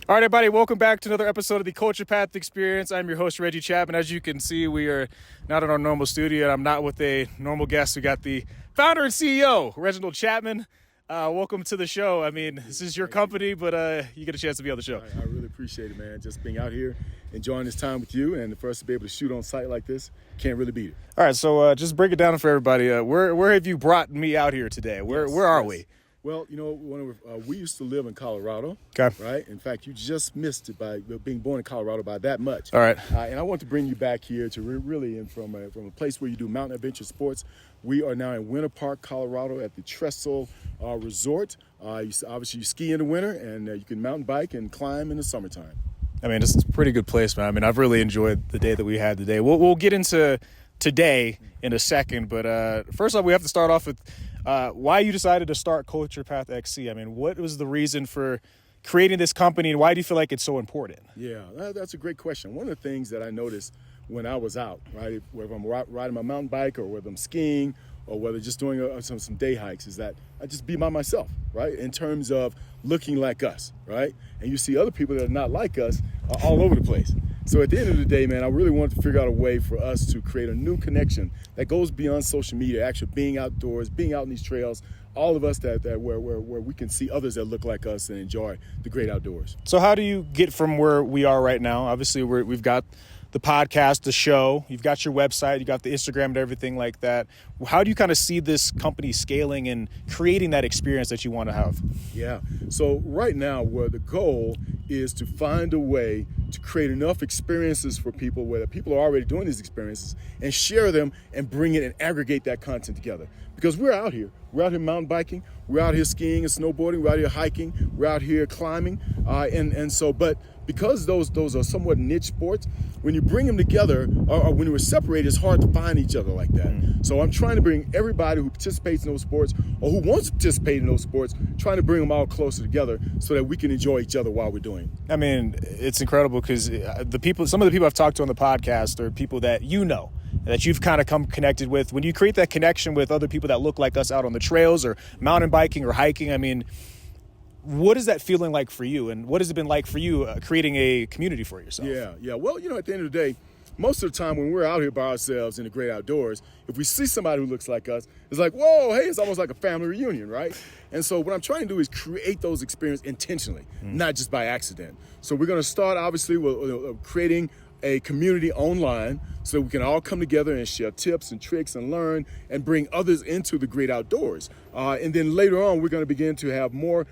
All right, everybody, welcome back to another episode of the Culturpathxc Experience. I'm your host, Reggie Chatman. As you can see, we are not in our normal studio, and I'm not with a normal guest. We got the founder and CEO, Reginald Chatman. Welcome to the show. I mean, this is your company, but you get a chance to be on the show. I really appreciate it, man. Just being out here, enjoying this time with you, and for us to be able to shoot on site like this, can't really beat it. All right, so just break it down for everybody. Where have you brought me out here today? Where are we? Well, you know, we used to live in Colorado, Okay. right? In fact, you just missed it by being born in Colorado by that much. All right. And I want to bring you back here to really, and from a place where you do mountain adventure sports. We are now in Winter Park, Colorado, at the Trestle Resort. Obviously, you ski in the winter, and you can mountain bike and climb in the summertime. I mean, it's a pretty good place, man. I mean, I've really enjoyed the day that we had today. We'll get into today in a second, but first off, we have to start off with why you decided to start Culturpathxc. I mean, what was the reason for creating this company, and why do you feel like it's so important? Yeah, that's a great question. One of the things that I noticed when I was out, right, whether I'm riding my mountain bike or whether I'm skiing or whether just doing some day hikes, is that I just be by myself, right, in terms of looking like us, right? And you see other people that are not like us all over the place. So at the end of the day, man, I really wanted to figure out a way for us to create a new connection that goes beyond social media, actually being outdoors, being out in these trails, all of us that where we can see others that look like us and enjoy the great outdoors. So how do you get from where we are right now? Obviously, we've got the podcast, the show, you've got your website, you got the Instagram and everything like that. How do you kind of see this company scaling and creating that experience that you want to have? Yeah. So right now, where the goal is to find a way to create enough experiences for people where people are already doing these experiences and share them and bring it and aggregate that content together. Because we're out here mountain biking, we're out here skiing and snowboarding, we're out here hiking, we're out here climbing, but because those are somewhat niche sports, when you bring them together or when we're separated, it's hard to find each other like that. So I'm trying to bring everybody who participates in those sports or who wants to participate in those sports, trying to bring them all closer together so that we can enjoy each other while we're doing it. I mean, it's incredible because some of the people I've talked to on the podcast are people that you know, that you've kind of come connected with. When you create that connection with other people that look like us out on the trails or mountain biking or hiking, I mean, what is that feeling like for you? And what has it been like for you creating a community for yourself? Yeah. Well, you know, at the end of the day, most of the time when we're out here by ourselves in the great outdoors, if we see somebody who looks like us, it's like, whoa, hey, it's almost like a family reunion, right? And so what I'm trying to do is create those experiences intentionally, not just by accident. So we're going to start, obviously, with creating a community online so we can all come together and share tips and tricks and learn and bring others into the great outdoors. And then later on, we're going to begin to have more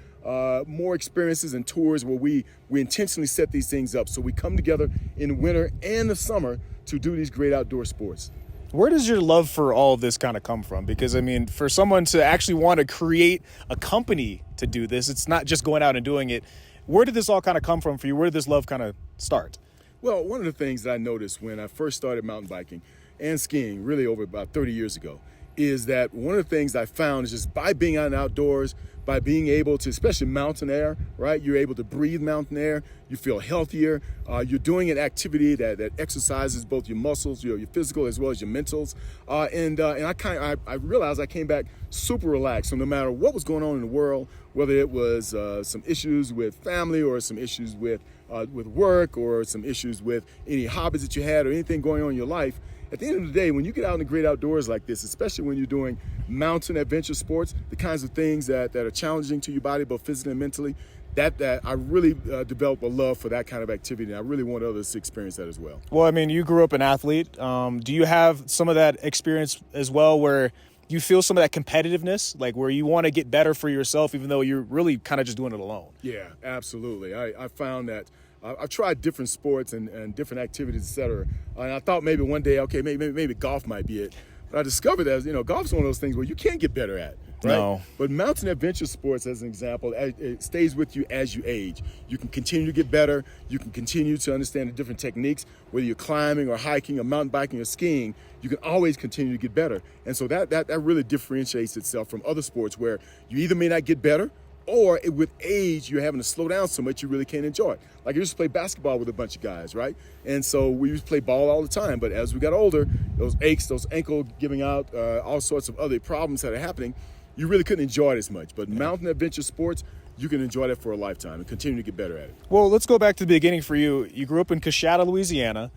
experiences and tours where we intentionally set these things up. So we come together in the winter and the summer to do these great outdoor sports. Where does your love for all of this kind of come from? Because, I mean, for someone to actually want to create a company to do this, it's not just going out and doing it. Where did this all kind of come from for you? Where did this love kind of start? Well, one of the things that I noticed when I first started mountain biking and skiing, really over about 30 years ago, is that one of the things I found is just by being out and outdoors, by being able to, especially mountain air, right? You're able to breathe mountain air. You feel healthier. You're doing an activity that exercises both your muscles, your physical as well as your mentals. And I realized I came back super relaxed. So no matter what was going on in the world, whether it was some issues with family or some issues with work or some issues with any hobbies that you had or anything going on in your life, at the end of the day, when you get out in the great outdoors like this, especially when you're doing mountain adventure sports, the kinds of things that are challenging to your body, both physically and mentally, that I really developed a love for that kind of activity, and I really want others to experience that as well. Well, I mean, you grew up an athlete. Do you have some of that experience as well where you feel some of that competitiveness, like where you want to get better for yourself, even though you're really kind of just doing it alone? Yeah, absolutely. I found that I've tried different sports and different activities, et cetera. And I thought maybe one day, okay, maybe golf might be it. But I discovered that, golf's one of those things where you can't get better at, right? No. But mountain adventure sports, as an example, it stays with you as you age. You can continue to get better. You can continue to understand the different techniques, whether you're climbing or hiking or mountain biking or skiing, you can always continue to get better. And so that really differentiates itself from other sports where you either may not get better or with age, you're having to slow down so much you really can't enjoy it. Like I used to play basketball with a bunch of guys, right? And so we used to play ball all the time. But as we got older, those aches, those ankle giving out, all sorts of other problems that are happening, you really couldn't enjoy it as much. But mountain adventure sports, you can enjoy that for a lifetime and continue to get better at it. Well, let's go back to the beginning for you. You grew up in Coshada, Louisiana.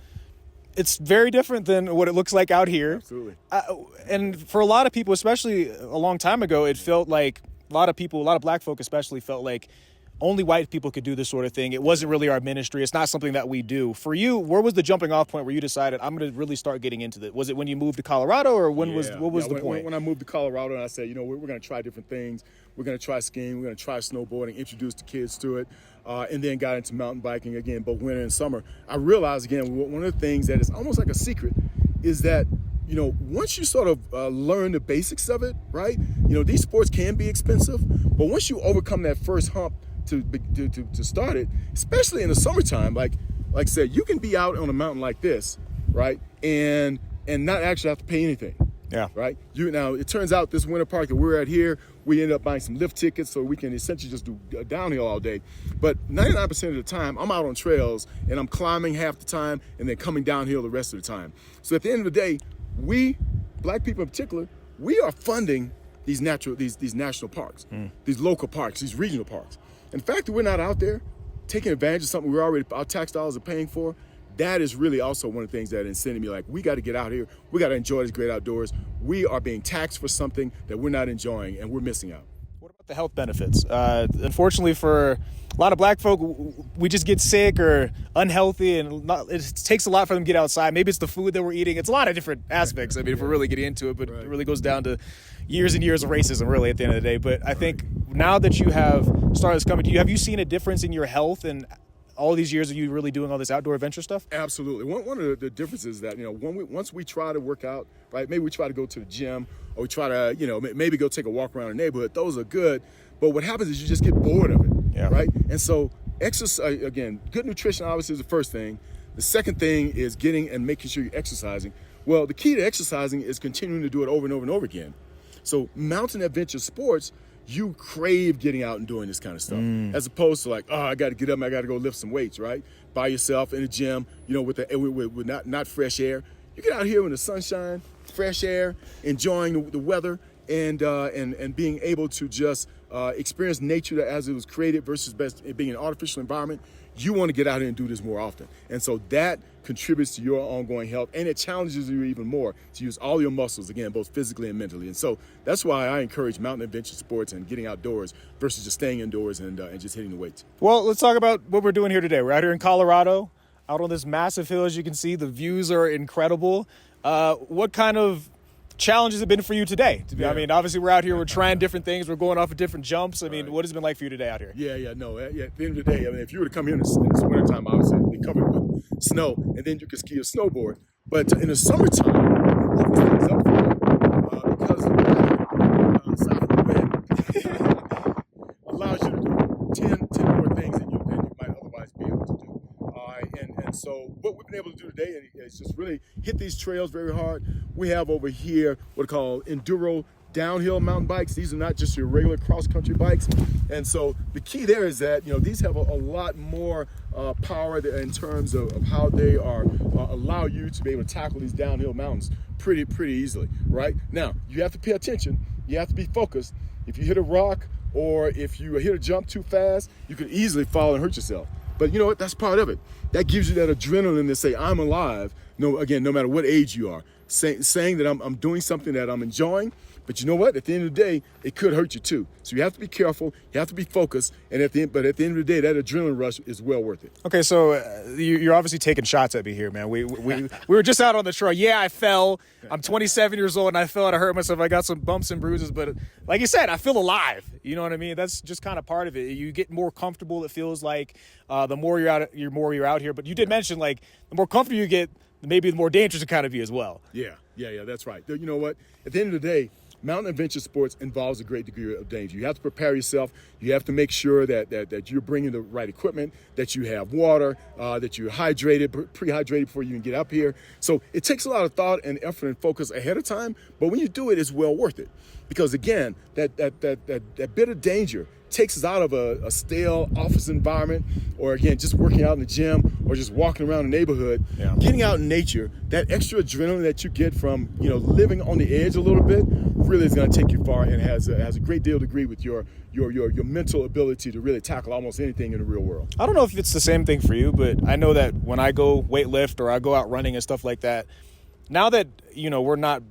It's very different than what it looks like out here. Absolutely. And for a lot of people, especially a long time ago, it felt like a lot of black folk especially, felt like only white people could do this sort of thing. It wasn't really our ministry. It's not something that we do. For you, where was the jumping off point where you decided, I'm going to really start getting into it? Was it when you moved to Colorado, or what was the point? When I moved to Colorado, and I said, we're going to try different things. We're going to try skiing. We're going to try snowboarding, introduce the kids to it, and then got into mountain biking again, both winter and summer. I realized, again, one of the things that is almost like a secret is that, once you sort of learn the basics of it, right? These sports can be expensive, but once you overcome that first hump to start it, especially in the summertime, like I said, you can be out on a mountain like this, right, and not actually have to pay anything. Yeah. Right. Now it turns out this winter park that we're at here, we ended up buying some lift tickets so we can essentially just do downhill all day. But 99% of the time, I'm out on trails and I'm climbing half the time and then coming downhill the rest of the time. So at the end of the day, we, black people in particular, we are funding these national parks, these local parks, these regional parks. And the fact that we're not out there taking advantage of something our tax dollars are paying for, that is really also one of the things that incented me. Like, we got to get out here. We got to enjoy this great outdoors. We are being taxed for something that we're not enjoying, and we're missing out. What about the health benefits? Unfortunately, for a lot of black folk, we just get sick or unhealthy, and it takes a lot for them to get outside. Maybe it's the food that we're eating. It's a lot of different aspects. I mean, if we're really getting into it, but it really goes down to years and years of racism, really, at the end of the day. But I think now that you have started this company, have you seen a difference in your health and all these years of you really doing all this outdoor adventure stuff? Absolutely. One of the differences is that, once we try to work out, right, maybe we try to go to the gym, or we try to, maybe go take a walk around the neighborhood. Those are good. But what happens is you just get bored of it, right? And so exercise, again, good nutrition obviously is the first thing. The second thing is getting and making sure you're exercising. Well, the key to exercising is continuing to do it over and over and over again. So mountain adventure sports, you crave getting out and doing this kind of stuff, as opposed to like, I got to get up and I got to go lift some weights, right? By yourself in the gym, with not fresh air. You get out here in the sunshine, fresh air, enjoying the weather, and being able to just experience nature as it was created versus being an artificial environment. You want to get out here and do this more often. And so that contributes to your ongoing health, and it challenges you even more to use all your muscles, again, both physically and mentally. And so that's why I encourage mountain adventure sports and getting outdoors versus just staying indoors and just hitting the weights. Well, let's talk about what we're doing here today. We're out here in Colorado, out on this massive hill. As you can see, the views are incredible. What kind of challenge has it been for you today? I mean, obviously we're out here, we're trying different things, we're going off of different jumps. I mean, what has it been like for you today out here? At the end of the day, I mean, if you were to come here in this wintertime, obviously they cover it with snow, and then you can ski or snowboard. But in the summertime, it opens things up for you because of the south of the wind allows you to do 10 more things than you might otherwise be able to do. And so what we've been able to do today is just really hit these trails very hard. We have over here what are called enduro downhill mountain bikes. These are not just your regular cross-country bikes. And so the key there is that, these have a lot more power in terms of how they allow you to be able to tackle these downhill mountains pretty easily, right? Now, you have to pay attention. You have to be focused. If you hit a rock or if you hit a jump too fast, you could easily fall and hurt yourself. But you know what? That's part of it. That gives you that adrenaline to say, I'm alive. No matter what age you are. Saying that I'm doing something that I'm enjoying. But you know what? At the end of the day, it could hurt you too. So you have to be careful. You have to be focused. And at the end of the day, that adrenaline rush is well worth it. Okay, so you're obviously taking shots at me here, man. We were just out on the trail. Yeah, I fell. I'm 27 years old, and I fell and I hurt myself. I got some bumps and bruises. But like you said, I feel alive. You know what I mean? That's just kind of part of it. You get more comfortable, it feels like, the more you're out here. But you did mention, like, the more comfortable you get, maybe the more dangerous it kind of be as well. Yeah, that's right. You know what? At the end of the day, mountain adventure sports involves a great degree of danger. You have to prepare yourself. You have to make sure that you're bringing the right equipment, that you have water, that you're hydrated, pre-hydrated before you can get up here. So it takes a lot of thought and effort and focus ahead of time, but when you do it, it's well worth it. Because again, that bit of danger takes us out of a stale office environment, or again, just working out in the gym or just walking around the neighborhood. Yeah. Getting out in nature, that extra adrenaline that you get from, living on the edge a little bit really is going to take you far, and has a great deal to agree with your mental ability to really tackle almost anything in the real world. I don't know if it's the same thing for you, but I know that when I go weightlift or I go out running and stuff like that, now that, we're not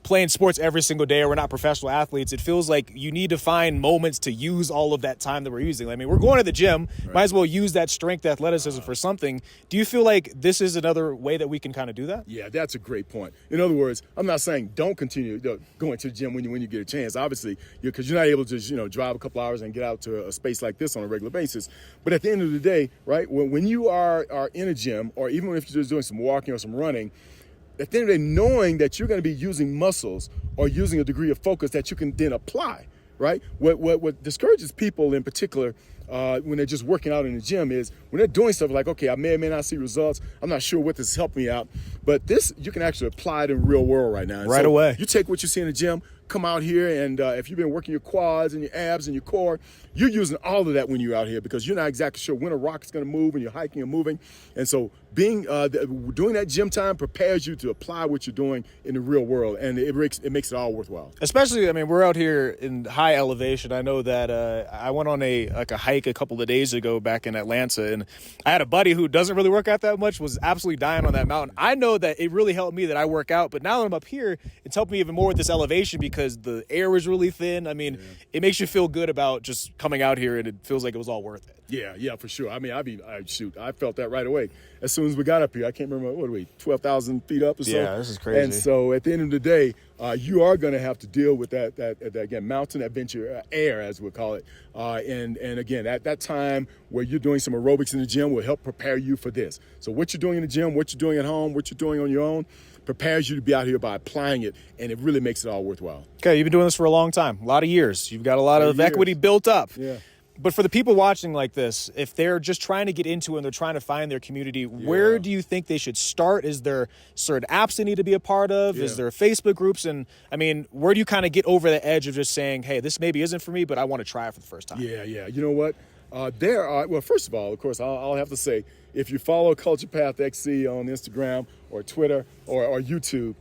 playing sports every single day, or we're not professional athletes, it feels like you need to find moments to use all of that time that we're using. I mean, we're going to the gym, right. Might as well use that strength, athleticism for something. Do you feel like this is another way that we can kind of do that? Yeah, that's a great point. In other words, I'm not saying don't continue going to the gym when you get a chance, obviously, because you're not able to just, drive a couple hours and get out to a space like this on a regular basis. But at the end of the day, right, when you are in a gym, or even if you're just doing some walking or some running, at the end of the day, knowing that you're going to be using muscles or using a degree of focus that you can then apply, right? What discourages people in particular when they're just working out in the gym is when they're doing stuff like, okay, I may or may not see results. I'm not sure what this helped me out. But this, you can actually apply it in real world right now. And right away. You take what you see in the gym, come out here, and if you've been working your quads and your abs and your core, you're using all of that when you're out here, because you're not exactly sure when a rock is going to move, and you're hiking and moving. And so doing that gym time prepares you to apply what you're doing in the real world, and it makes it all worthwhile. Especially, I mean, we're out here in high elevation. I know that I went on a hike a couple of days ago back in Atlanta, and I had a buddy who doesn't really work out that much, was absolutely dying on that mountain. I know that it really helped me that I work out, but now that I'm up here, it's helped me even more with this elevation, because the air is really thin. I mean, It makes you feel good about just coming out here, and it feels like it was all worth it. Yeah, for sure. I mean, I felt that right away. As soon as we got up here, I can't remember, what are we, 12,000 feet up or so? Yeah, this is crazy. And so at the end of the day, you are going to have to deal with that again, mountain adventure air, as we call it. And again, at that time where you're doing some aerobics in the gym will help prepare you for this. So what you're doing in the gym, what you're doing at home, what you're doing on your own, prepares you to be out here by applying it, and it really makes it all worthwhile. Okay, you've been doing this for a long time, a lot of years. You've got a lot of equity built up. Yeah. But for the people watching like this, if they're just trying to get into it and they're trying to find their community, where do you think they should start? Is there certain apps they need to be a part of? Is there Facebook groups? And I mean, where do you kind of get over the edge of just saying, hey, this maybe isn't for me, but I want to try it for the first time? Yeah. You know what? There are, well, first of all, of course, I'll have to say, if you follow Culturpathxc on Instagram or Twitter or YouTube,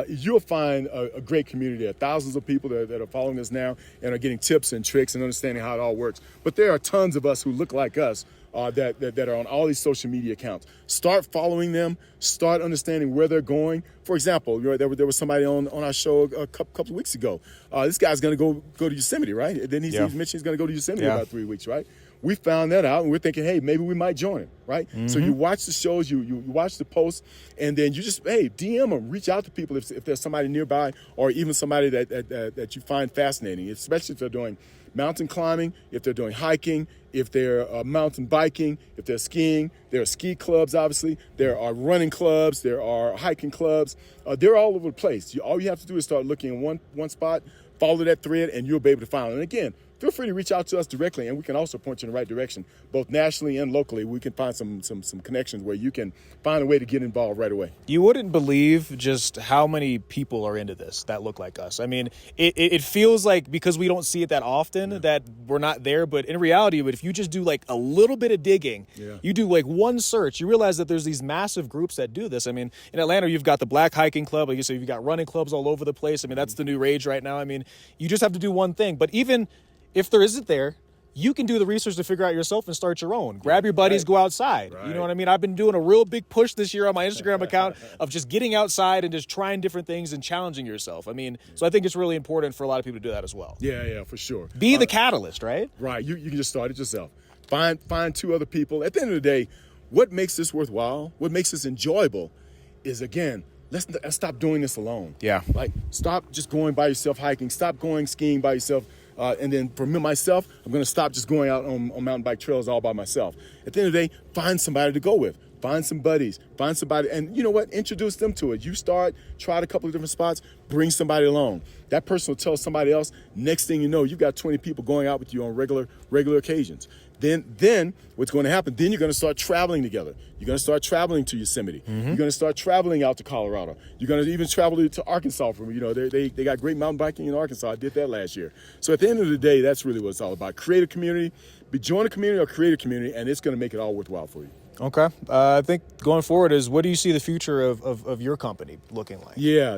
you'll find a great community. There are thousands of people that are following us now and are getting tips and tricks and understanding how it all works. But there are tons of us who look like us that are on all these social media accounts. Start following them. Start understanding where they're going. For example, there was somebody on our show a couple of weeks ago. This guy's going to go to Yosemite, right? Then he mentioned he's going to go to Yosemite in about 3 weeks, right? We found that out, and we're thinking, hey, maybe we might join him, right? Mm-hmm. So you watch the shows, you watch the posts, and then you just, DM them, reach out to people if there's somebody nearby, or even somebody that you find fascinating, especially if they're doing mountain climbing, if they're doing hiking, if they're mountain biking, if they're skiing. There are ski clubs, obviously. There are running clubs. There are hiking clubs. They're all over the place. All you have to do is start looking in one spot, follow that thread, and you'll be able to find it. And again, feel free to reach out to us directly, and we can also point you in the right direction, both nationally and locally. We can find some connections where you can find a way to get involved right away. You wouldn't believe just how many people are into this that look like us. I mean, it feels like, because we don't see it that often, that we're not there. But in reality, if you just do like a little bit of digging, you do like one search, you realize that there's these massive groups that do this. I mean, in Atlanta, you've got the Black Hiking Club. Like you said, you've got running clubs all over the place. I mean, that's the new rage right now. I mean, you just have to do one thing. But even if there isn't there, you can do the research to figure out yourself and start your own. Grab your buddies, go outside. Right. You know what I mean? I've been doing a real big push this year on my Instagram account of just getting outside and just trying different things and challenging yourself. I mean, so I think it's really important for a lot of people to do that as well. Yeah, for sure. Be the catalyst, right? Right. You can just start it yourself. Find two other people. At the end of the day, what makes this worthwhile, what makes this enjoyable is, again, let's stop doing this alone. Yeah. Like, stop just going by yourself hiking. Stop going skiing by yourself. And then for me, myself, I'm going to stop just going out on mountain bike trails all by myself. At the end of the day, find somebody to go with. Find some buddies. Find somebody. And you know what? Introduce them to it. You start, try a couple of different spots, bring somebody along. That person will tell somebody else. Next thing you know, you've got 20 people going out with you on regular occasions. Then what's going to happen? Then you're going to start traveling together. You're going to start traveling to Yosemite. You're going to start traveling out to Colorado. You're going to even travel to Arkansas. They got great mountain biking in Arkansas. I did that last year. So at the end of the day, that's really what it's all about. Create a community, join a community or create a community, and it's going to make it all worthwhile for you. Okay. I think going forward is, what do you see the future of your company looking like? Yeah.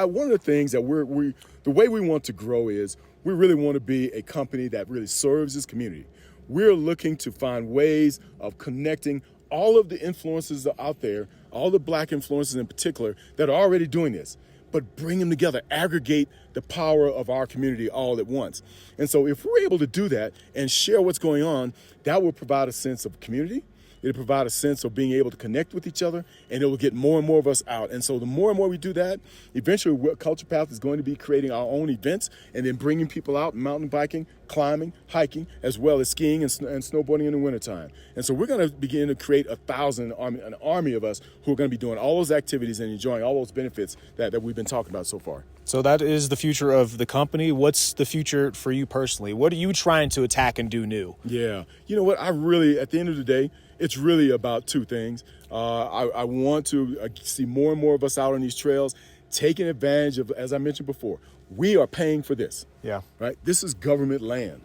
One of the things that the way we want to grow is we really want to be a company that really serves this community. We're looking to find ways of connecting all of the influencers out there, all the Black influencers in particular, that are already doing this, but bring them together, aggregate the power of our community all at once. And so if we're able to do that and share what's going on, that will provide a sense of community. It'll provide a sense of being able to connect with each other, and it will get more and more of us out. And so the more and more we do that, eventually Culture Path is going to be creating our own events and then bringing people out mountain biking, climbing, hiking, as well as skiing and snowboarding in the wintertime. And so we're going to begin to create an army of us who are going to be doing all those activities and enjoying all those benefits that we've been talking about so far. So that is the future of the company. What's the future for you personally? What are you trying to attack and do new? Yeah. You know what? At the end of the day, it's really about two things. I want to see more and more of us out on these trails, taking advantage of, as I mentioned before, we are paying for this. Yeah. Right? This is government land.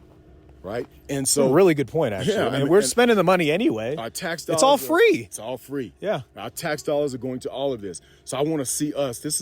Right? And so, that's a really good point, actually. Yeah, I mean, we're spending the money anyway. Our tax dollars. It's all free. It's all free. Yeah. Our tax dollars are going to all of this. So I want to see us. This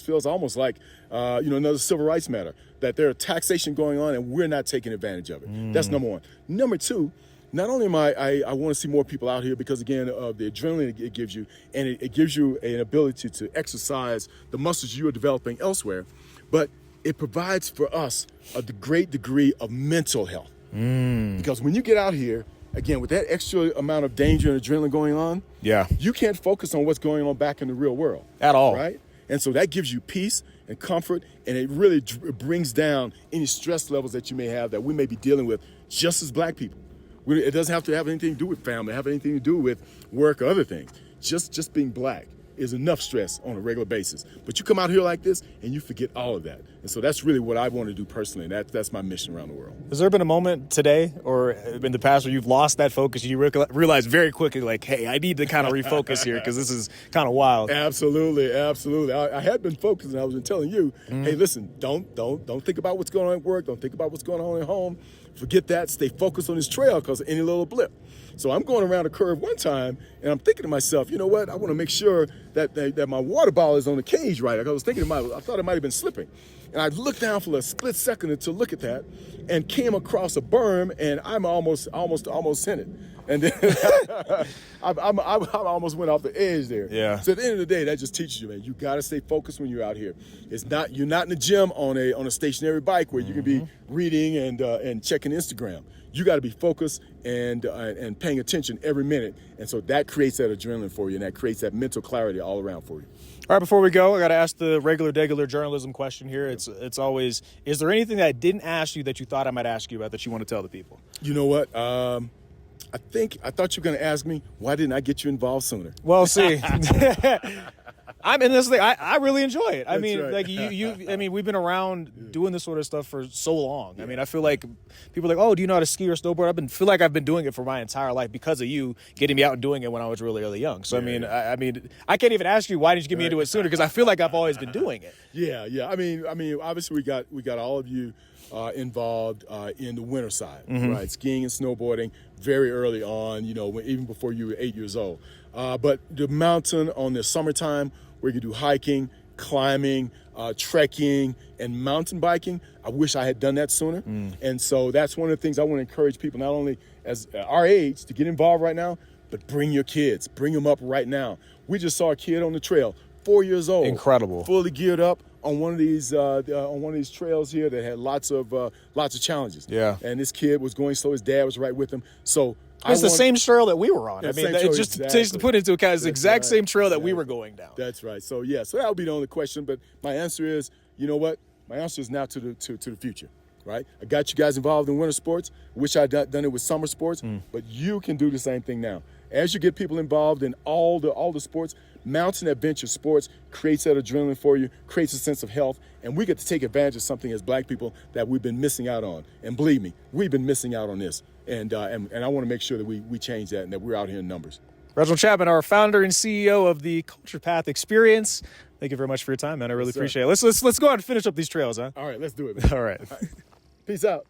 feels almost like, another civil rights matter, that there are taxation going on and we're not taking advantage of it. That's number one. Number two, not only I want to see more people out here because, again, of the adrenaline it gives you, and it gives you an ability to exercise the muscles you are developing elsewhere, but it provides for us a great degree of mental health. Because when you get out here, again, with that extra amount of danger and adrenaline going on, you can't focus on what's going on back in the real world. At all. Right? And so that gives you peace and comfort, and it really brings down any stress levels that you may have that we may be dealing with just as Black people. It doesn't have to have anything to do with family, have anything to do with work or other things. Just being Black is enough stress on a regular basis. But you come out here like this and you forget all of that. And so that's really what I want to do personally. And that's my mission around the world. Has there been a moment today or in the past where you've lost that focus? You realize very quickly, like, hey, I need to kind of refocus here because this is kind of wild. Absolutely. I had been focused, and I was telling you, hey, listen, don't think about what's going on at work. Don't think about what's going on at home. Forget that. Stay focused on this trail because of any little blip. So I'm going around a curve one time, and I'm thinking to myself, you know what? I want to make sure that my water bottle is on the cage right. I was thinking I thought it might have been slipping. And I looked down for a split second to look at that and came across a berm, and I'm almost in it. And then I almost went off the edge there. Yeah. So at the end of the day, that just teaches you, man, you got to stay focused when you're out here. You're not in the gym on a stationary bike where you can be reading and checking Instagram. You got to be focused and paying attention every minute. And so that creates that adrenaline for you, and that creates that mental clarity all around for you. All right, before we go, I got to ask the regular journalism question here. It's always, is there anything that I didn't ask you that you thought I might ask you about that you want to tell the people? You know what? I thought you were going to ask me, why didn't I get you involved sooner? Well, see, I'm in this thing. I really enjoy it. I mean, right. like we've been around doing this sort of stuff for so long. I mean, I feel like people are like, oh, do you know how to ski or snowboard? Feel like I've been doing it for my entire life because of you getting me out and doing it when I was really, really young. So, I mean, I can't even ask you, why didn't you get me into it sooner? Because I feel like I've always been doing it. Yeah. I mean, obviously we got all of you involved in the winter side, right? Skiing and snowboarding very early on, even before you were 8 years old. But the mountain on the summertime, where you can do hiking, climbing, trekking, and mountain biking, I wish I had done that sooner. And so that's one of the things I want to encourage people, not only as our age, to get involved right now, but bring your kids, bring them up right now. We just saw a kid on the trail, 4 years old. Incredible. Fully geared up on one of these trails here that had lots of challenges. Yeah. And this kid was going slow. His dad was right with him. So it's the same trail that we were on. Yeah, I mean, it's just to put into account, it's the exact same trail that we were going down. That's right. So that would be the only question. But my answer is, you know what? My answer is now to the future. Right? I got you guys involved in winter sports. Wish I'd done it with summer sports, but you can do the same thing now. As you get people involved in all the sports, mountain adventure sports creates that adrenaline for you, creates a sense of health, and we get to take advantage of something as black people that we've been missing out on. And believe me, we've been missing out on this. And I want to make sure that we change that and that we're out here in numbers. Reginald Chatman, our founder and CEO of the Culturpath Experience. Thank you very much for your time, man. I really appreciate it. Let's go out and finish up these trails, huh? All right, let's do it, man. All right. Peace out.